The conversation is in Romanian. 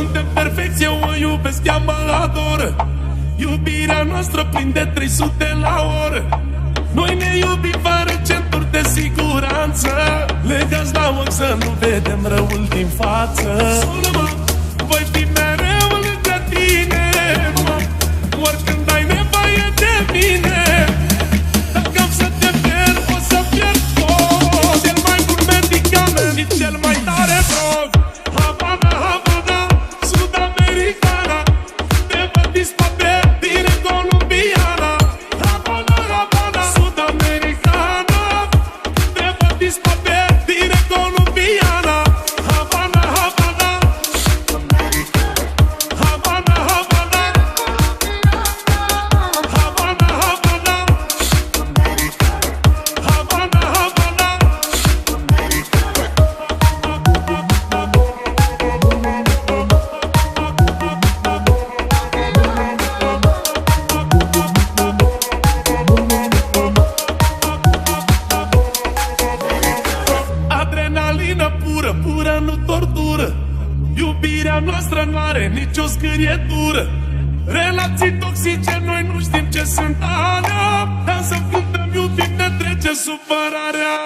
Suntem perfecți, eu o iubesc, ea mă adoră. Iubirea noastră prinde 300 la oră. Noi ne iubim fără centuri de siguranță. Legați la ochi să nu vedem răul din față. Sună-mă, voi fi mereu lângă tine, mă, oricând ai nevoie de mine. Dacă am să te pierd, o să pierd tot. Cel mai bun medicament și cel mai tare drog. Havana, Havana, Sud-Americana, te văd dispare din colombiana. Havana, Havana, Sud-Americana, te văd dispare din colombiana. Havana, Havana, Havana, Havana, Havana, Havana, Havana, Havana. Adrenalină pură, pură, nu tortură. Iubirea noastră nu are nicio scârietură. Relații toxice, noi nu știm ce sunt alea. Dansăm, cântăm, iubim, ne trece supărarea.